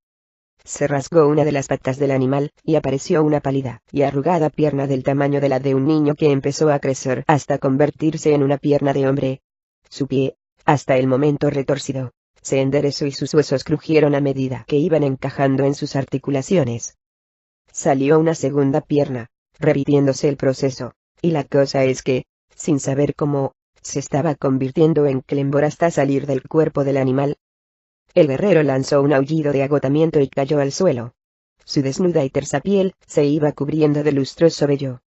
Se rasgó una de las patas del animal, y apareció una pálida y arrugada pierna del tamaño de la de un niño que empezó a crecer hasta convertirse en una pierna de hombre. Su pie, hasta el momento retorcido, se enderezó y sus huesos crujieron a medida que iban encajando en sus articulaciones. Salió una segunda pierna, repitiéndose el proceso, y la cosa es que, sin saber cómo, se estaba convirtiendo en Celeborn hasta salir del cuerpo del animal. El guerrero lanzó un aullido de agotamiento y cayó al suelo. Su desnuda y tersa piel se iba cubriendo de lustroso vello.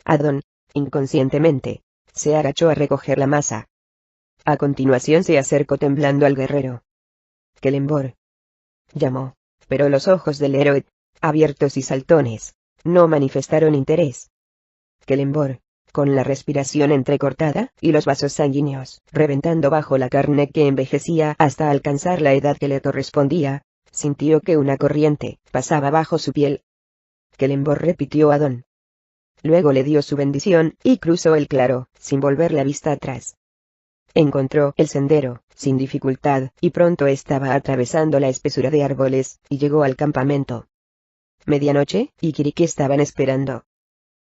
Addon, inconscientemente, se agachó a recoger la masa. A continuación se acercó temblando al guerrero. Celeborn, llamó, pero los ojos del héroe, abiertos y saltones, no manifestaron interés. Celeborn, con la respiración entrecortada y los vasos sanguíneos reventando bajo la carne que envejecía hasta alcanzar la edad que le correspondía, sintió que una corriente pasaba bajo su piel. Celeborn repitió a Addon. Luego le dio su bendición y cruzó el claro, sin volver la vista atrás. Encontró el sendero, sin dificultad, y pronto estaba atravesando la espesura de árboles, y llegó al campamento. Medianoche y Kiriki estaban esperando.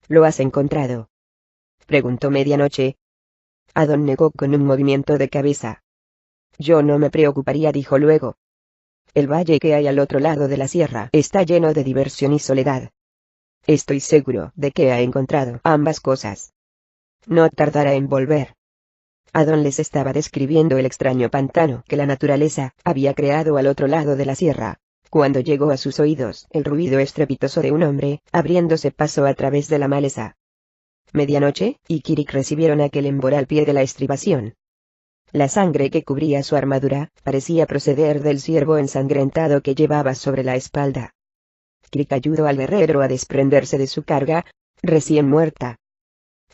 ¿Lo has encontrado?, preguntó Medianoche. Addon negó con un movimiento de cabeza. Yo no me preocuparía, dijo luego. El valle que hay al otro lado de la sierra está lleno de diversión y soledad. Estoy seguro de que ha encontrado ambas cosas. No tardará en volver. Adon les estaba describiendo el extraño pantano que la naturaleza había creado al otro lado de la sierra, cuando llegó a sus oídos el ruido estrepitoso de un hombre, abriéndose paso a través de la maleza. Medianoche, y Kirik recibieron a Kelemvor al pie de la estribación. La sangre que cubría su armadura parecía proceder del ciervo ensangrentado que llevaba sobre la espalda. Kirik ayudó al guerrero a desprenderse de su carga, recién muerta.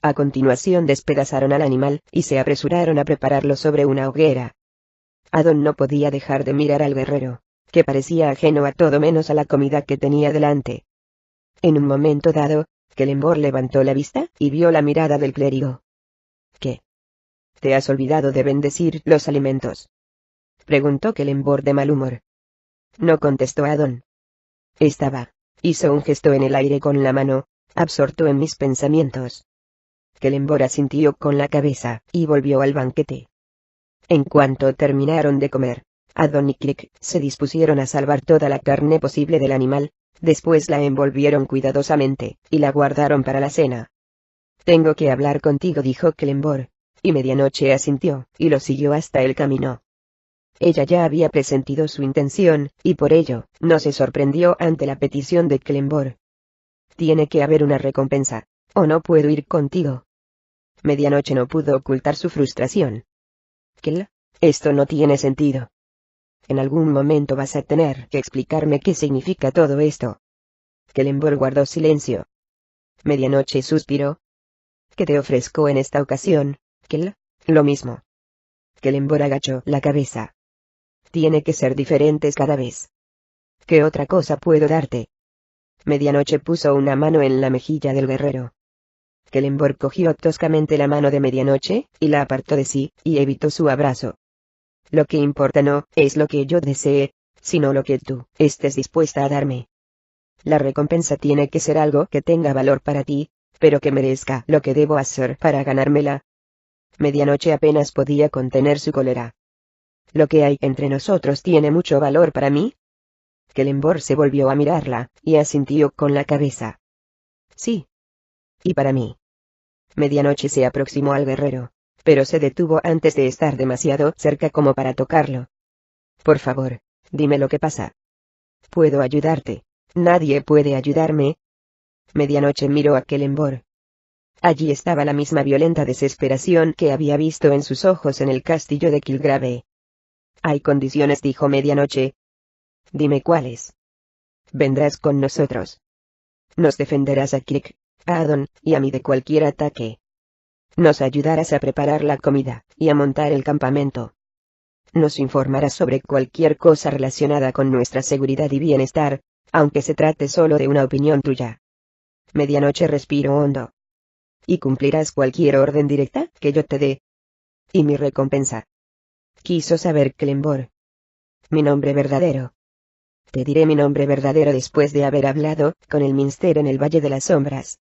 A continuación despedazaron al animal, y se apresuraron a prepararlo sobre una hoguera. Adon no podía dejar de mirar al guerrero, que parecía ajeno a todo menos a la comida que tenía delante. En un momento dado, Kelemvor levantó la vista, y vio la mirada del clérigo. ¿Qué? ¿Te has olvidado de bendecir los alimentos?, preguntó Kelemvor de mal humor. No contestó Adon. Hizo un gesto en el aire con la mano, absorto en mis pensamientos. Kelemvor asintió con la cabeza, y volvió al banquete. En cuanto terminaron de comer, Adon y Kirik se dispusieron a salvar toda la carne posible del animal, después la envolvieron cuidadosamente, y la guardaron para la cena. Tengo que hablar contigo, dijo Kelemvor, y Medianoche asintió, y lo siguió hasta el camino. Ella ya había presentido su intención, y por ello, no se sorprendió ante la petición de Kelemvor. Tiene que haber una recompensa, o no puedo ir contigo. Medianoche no pudo ocultar su frustración. ¿Qué? Esto no tiene sentido. En algún momento vas a tener que explicarme qué significa todo esto. Kelemvor guardó silencio. Medianoche suspiró. ¿Qué te ofrezco en esta ocasión, Kel? Lo mismo. Kelemvor agachó la cabeza. Tiene que ser diferentes cada vez. ¿Qué otra cosa puedo darte? Medianoche puso una mano en la mejilla del guerrero. Kelemvor cogió toscamente la mano de Medianoche, y la apartó de sí, y evitó su abrazo. Lo que importa no es lo que yo desee, sino lo que tú estés dispuesta a darme. La recompensa tiene que ser algo que tenga valor para ti, pero que merezca lo que debo hacer para ganármela. Medianoche apenas podía contener su cólera. ¿Lo que hay entre nosotros tiene mucho valor para mí? Kelemvor se volvió a mirarla, y asintió con la cabeza. Sí. Y para mí. Medianoche se aproximó al guerrero, pero se detuvo antes de estar demasiado cerca como para tocarlo. Por favor, dime lo que pasa. Puedo ayudarte. Nadie puede ayudarme. Medianoche miró a Kelemvor. Allí estaba la misma violenta desesperación que había visto en sus ojos en el castillo de Kilgrave. Hay condiciones, dijo Medianoche. Dime cuáles. Vendrás con nosotros. Nos defenderás a Kirik, a Adon, y a mí de cualquier ataque. Nos ayudarás a preparar la comida, y a montar el campamento. Nos informarás sobre cualquier cosa relacionada con nuestra seguridad y bienestar, aunque se trate solo de una opinión tuya. Medianoche respiró hondo. Y cumplirás cualquier orden directa que yo te dé. ¿Y mi recompensa? Quiso saber Kelemvor. Mi nombre verdadero. Te diré mi nombre verdadero después de haber hablado con el Minster en el Valle de las Sombras.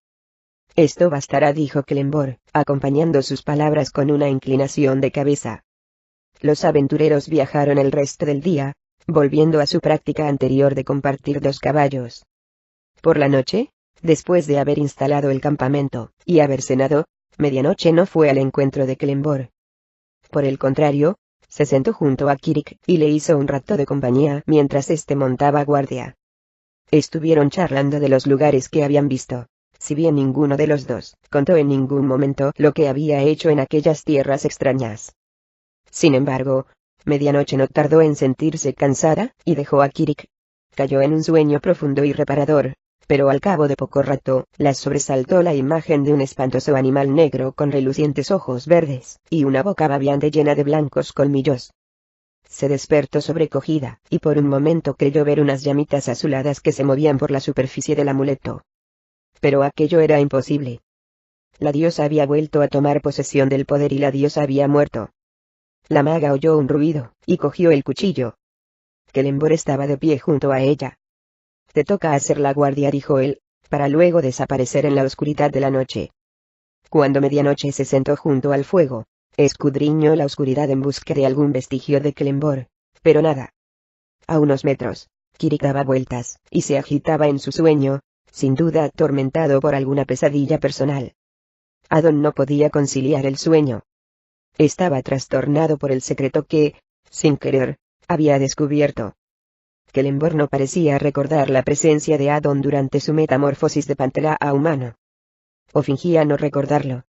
Esto bastará, dijo Kelemvor, acompañando sus palabras con una inclinación de cabeza. Los aventureros viajaron el resto del día, volviendo a su práctica anterior de compartir 2 caballos. Por la noche, después de haber instalado el campamento, y haber cenado, Medianoche no fue al encuentro de Kelemvor. Por el contrario, se sentó junto a Kirik, y le hizo un rato de compañía mientras éste montaba guardia. Estuvieron charlando de los lugares que habían visto, si bien ninguno de los dos contó en ningún momento lo que había hecho en aquellas tierras extrañas. Sin embargo, Medianoche no tardó en sentirse cansada, y dejó a Kirik. Cayó en un sueño profundo y reparador, pero al cabo de poco rato, la sobresaltó la imagen de un espantoso animal negro con relucientes ojos verdes, y una boca babeante llena de blancos colmillos. Se despertó sobrecogida, y por un momento creyó ver unas llamitas azuladas que se movían por la superficie del amuleto. Pero aquello era imposible. La diosa había vuelto a tomar posesión del poder y la diosa había muerto. La maga oyó un ruido, y cogió el cuchillo. Kelemvor estaba de pie junto a ella. Te toca hacer la guardia, dijo él, para luego desaparecer en la oscuridad de la noche. Cuando Medianoche se sentó junto al fuego, escudriñó la oscuridad en busca de algún vestigio de Kelemvor, pero nada. A unos metros, Kirik daba vueltas, y se agitaba en su sueño, sin duda atormentado por alguna pesadilla personal. Adon no podía conciliar el sueño. Estaba trastornado por el secreto que, sin querer, había descubierto. Kellenborg no parecía recordar la presencia de Adon durante su metamorfosis de pantera a humano. O fingía no recordarlo.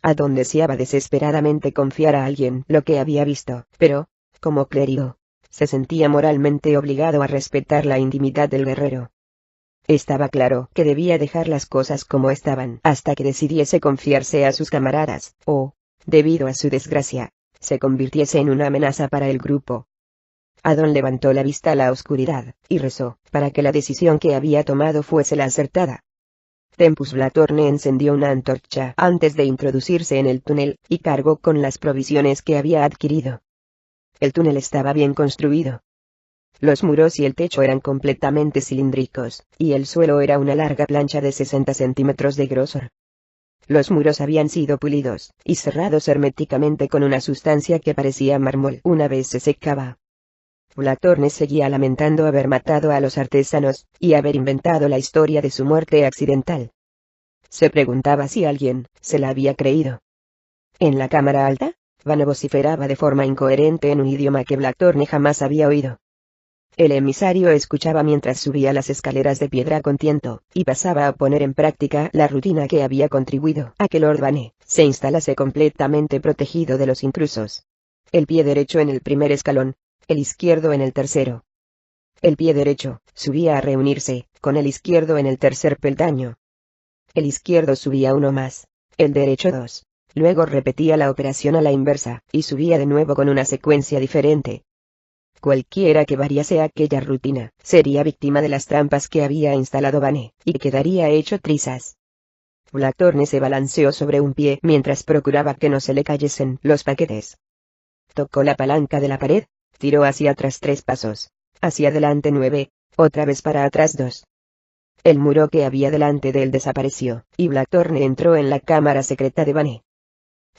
Adon deseaba desesperadamente confiar a alguien lo que había visto, pero, como clérigo, se sentía moralmente obligado a respetar la intimidad del guerrero. Estaba claro que debía dejar las cosas como estaban hasta que decidiese confiarse a sus camaradas, o, debido a su desgracia, se convirtiese en una amenaza para el grupo. Adon levantó la vista a la oscuridad, y rezó, para que la decisión que había tomado fuese la acertada. Tempus Blackthorne encendió una antorcha antes de introducirse en el túnel, y cargó con las provisiones que había adquirido. El túnel estaba bien construido. Los muros y el techo eran completamente cilíndricos, y el suelo era una larga plancha de 60 centímetros de grosor. Los muros habían sido pulidos, y cerrados herméticamente con una sustancia que parecía mármol una vez se secaba. Blackthorne seguía lamentando haber matado a los artesanos, y haber inventado la historia de su muerte accidental. Se preguntaba si alguien se la había creído. En la cámara alta, Vane vociferaba de forma incoherente en un idioma que Blackthorne jamás había oído. El emisario escuchaba mientras subía las escaleras de piedra con tiento, y pasaba a poner en práctica la rutina que había contribuido a que Lord Vane se instalase completamente protegido de los intrusos. El pie derecho en el primer escalón, el izquierdo en el tercero. El pie derecho subía a reunirse con el izquierdo en el tercer peldaño. El izquierdo subía uno más, el derecho dos. Luego repetía la operación a la inversa, y subía de nuevo con una secuencia diferente. Cualquiera que variase aquella rutina, sería víctima de las trampas que había instalado Vane, y quedaría hecho trizas. Blackthorne se balanceó sobre un pie mientras procuraba que no se le cayesen los paquetes. Tocó la palanca de la pared, tiró hacia atrás 3 pasos, hacia adelante 9, otra vez para atrás 2. El muro que había delante de él desapareció, y Blackthorne entró en la cámara secreta de Vane.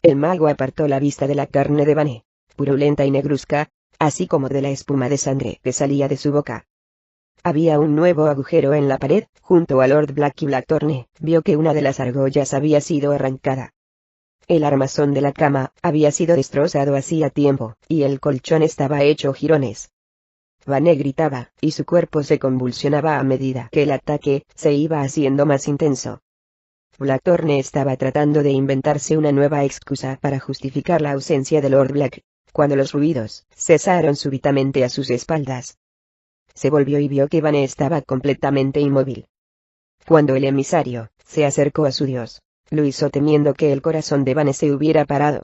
El mago apartó la vista de la carne de Vane, purulenta y negruzca, así como de la espuma de sangre que salía de su boca. Había un nuevo agujero en la pared, junto a Lord Black, y Blackthorne vio que una de las argollas había sido arrancada. El armazón de la cama había sido destrozado hacía tiempo, y el colchón estaba hecho jirones. Vane gritaba, y su cuerpo se convulsionaba a medida que el ataque se iba haciendo más intenso. Blackthorne estaba tratando de inventarse una nueva excusa para justificar la ausencia de Lord Black, cuando los ruidos cesaron súbitamente a sus espaldas. Se volvió y vio que Vane estaba completamente inmóvil. Cuando el emisario se acercó a su dios, lo hizo temiendo que el corazón de Vane se hubiera parado.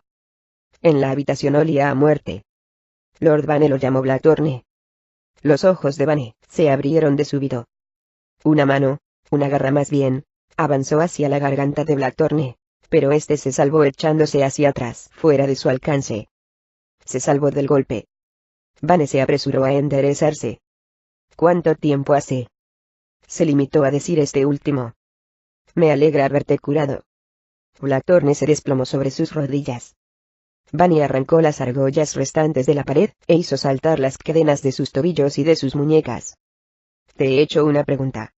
En la habitación olía a muerte. Lord Vane lo llamó Blackthorne. Los ojos de Vane se abrieron de súbito. Una mano, una garra más bien, avanzó hacia la garganta de Blackthorne, pero este se salvó echándose hacia atrás, fuera de su alcance. Se salvó del golpe. Vane se apresuró a enderezarse. ¿Cuánto tiempo hace? Se limitó a decir este último. Me alegra haberte curado. Blackthorne se desplomó sobre sus rodillas. Vane arrancó las argollas restantes de la pared, e hizo saltar las cadenas de sus tobillos y de sus muñecas. Te he hecho una pregunta.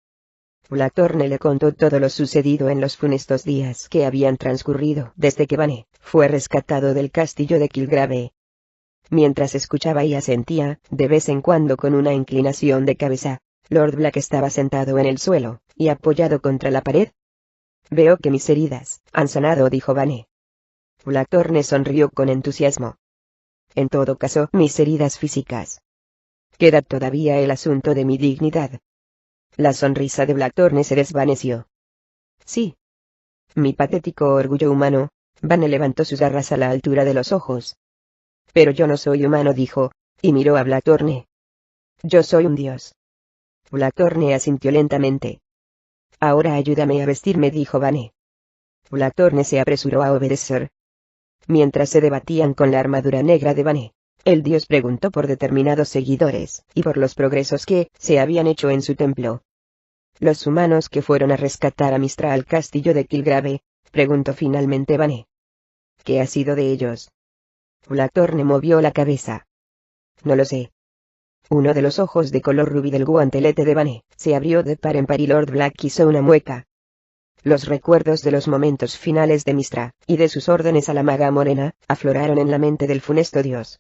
Blackthorne le contó todo lo sucedido en los funestos días que habían transcurrido desde que Vane fue rescatado del castillo de Kilgrave. Mientras escuchaba y asentía, de vez en cuando con una inclinación de cabeza, Lord Black estaba sentado en el suelo, y apoyado contra la pared. Veo que mis heridas han sanado, dijo Vane. Blackthorne sonrió con entusiasmo. En todo caso, mis heridas físicas. Queda todavía el asunto de mi dignidad. La sonrisa de Blackthorne se desvaneció. Sí. Mi patético orgullo humano. Vane levantó sus garras a la altura de los ojos. Pero yo no soy humano, dijo, y miró a Blackthorne. Yo soy un dios. Blackthorne asintió lentamente. Ahora ayúdame a vestirme, dijo Vane. Blackthorne se apresuró a obedecer. Mientras se debatían con la armadura negra de Vane, el dios preguntó por determinados seguidores, y por los progresos que se habían hecho en su templo. ¿Los humanos que fueron a rescatar a Mistra al castillo de Kilgrave? Preguntó finalmente Vane. ¿Qué ha sido de ellos? Blackthorne movió la cabeza. No lo sé. Uno de los ojos de color rubí del guantelete de Vane se abrió de par en par y Lord Black hizo una mueca. Los recuerdos de los momentos finales de Mistra, y de sus órdenes a la maga morena, afloraron en la mente del funesto dios.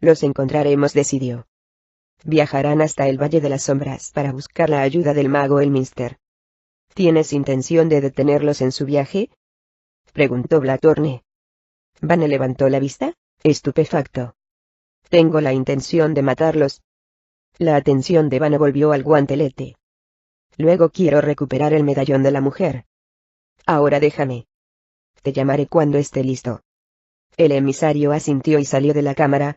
Los encontraremos, decidió. Viajarán hasta el Valle de las Sombras para buscar la ayuda del mago Elminster. ¿Tienes intención de detenerlos en su viaje?, preguntó Blackthorne. Vane levantó la vista, estupefacto. Tengo la intención de matarlos. La atención de Vane volvió al guantelete. Luego quiero recuperar el medallón de la mujer. Ahora déjame. Te llamaré cuando esté listo. El emisario asintió y salió de la cámara.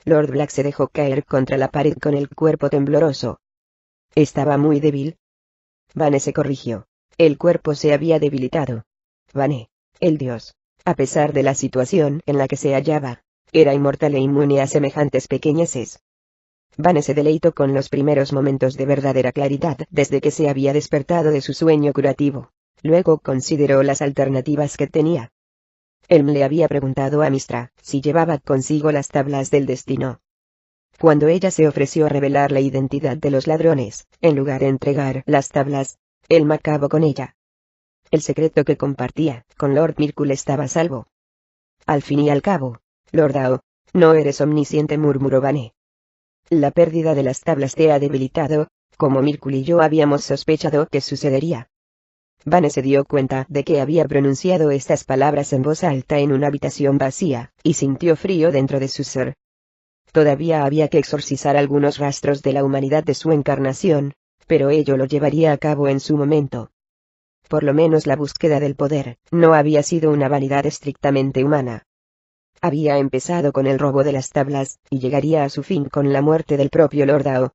Lord Black se dejó caer contra la pared con el cuerpo tembloroso. Estaba muy débil. Vane se corrigió. El cuerpo se había debilitado. Vane, el dios, a pesar de la situación en la que se hallaba, era inmortal e inmune a semejantes pequeñeces. Vane se deleitó con los primeros momentos de verdadera claridad desde que se había despertado de su sueño curativo. Luego consideró las alternativas que tenía. Elm le había preguntado a Mistra si llevaba consigo las tablas del destino. Cuando ella se ofreció a revelar la identidad de los ladrones, en lugar de entregar las tablas, Elm acabó con ella. El secreto que compartía con Lord Myrkul estaba a salvo. Al fin y al cabo, Lord Ao, no eres omnisciente, murmuró Vane. La pérdida de las tablas te ha debilitado, como Myrkul y yo habíamos sospechado que sucedería. Vane se dio cuenta de que había pronunciado estas palabras en voz alta en una habitación vacía, y sintió frío dentro de su ser. Todavía había que exorcizar algunos rastros de la humanidad de su encarnación, pero ello lo llevaría a cabo en su momento. Por lo menos la búsqueda del poder no había sido una vanidad estrictamente humana. Había empezado con el robo de las tablas, y llegaría a su fin con la muerte del propio Lord Ao.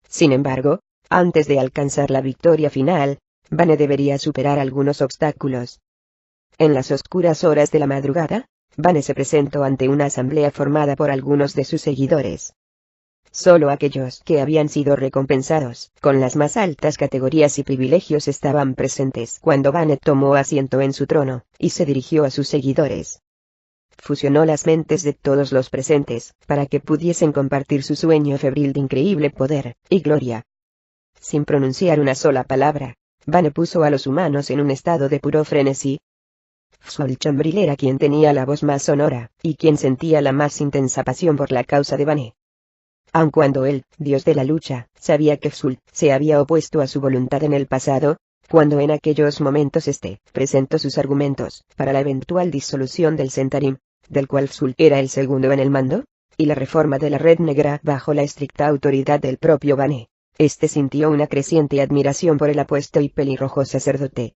Sin embargo, antes de alcanzar la victoria final, Vane debería superar algunos obstáculos. En las oscuras horas de la madrugada, Vane se presentó ante una asamblea formada por algunos de sus seguidores. Solo aquellos que habían sido recompensados con las más altas categorías y privilegios estaban presentes cuando Vane tomó asiento en su trono, y se dirigió a sus seguidores. Fusionó las mentes de todos los presentes, para que pudiesen compartir su sueño febril de increíble poder y gloria. Sin pronunciar una sola palabra, Vane puso a los humanos en un estado de puro frenesí. Fzul Chambril era quien tenía la voz más sonora, y quien sentía la más intensa pasión por la causa de Vane. Aun cuando él, dios de la lucha, sabía que Fzul se había opuesto a su voluntad en el pasado, cuando en aquellos momentos presentó sus argumentos para la eventual disolución del Centarim, del cual Fzul era el segundo en el mando, y la reforma de la Red Negra bajo la estricta autoridad del propio Vane, sintió una creciente admiración por el apuesto y pelirrojo sacerdote.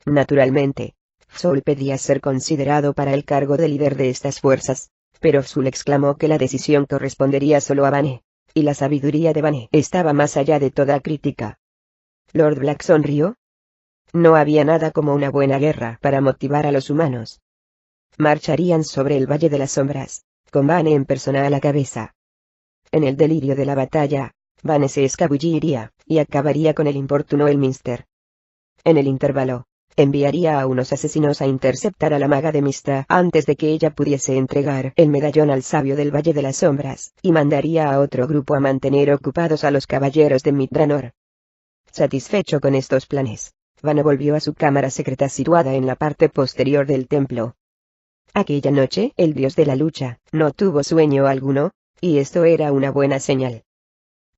Naturalmente, Fzul pedía ser considerado para el cargo de líder de estas fuerzas, pero Fzul exclamó que la decisión correspondería solo a Vane, y la sabiduría de Vane estaba más allá de toda crítica. Lord Black sonrió. No había nada como una buena guerra para motivar a los humanos. Marcharían sobre el Valle de las Sombras, con Vane en persona a la cabeza. En el delirio de la batalla, Vane se escabulliría, y acabaría con el importuno Elminster. En el intervalo, enviaría a unos asesinos a interceptar a la maga de Mistra antes de que ella pudiese entregar el medallón al sabio del Valle de las Sombras, y mandaría a otro grupo a mantener ocupados a los caballeros de Midranor. Satisfecho con estos planes, Vane volvió a su cámara secreta situada en la parte posterior del templo. Aquella noche el dios de la lucha no tuvo sueño alguno, y esto era una buena señal.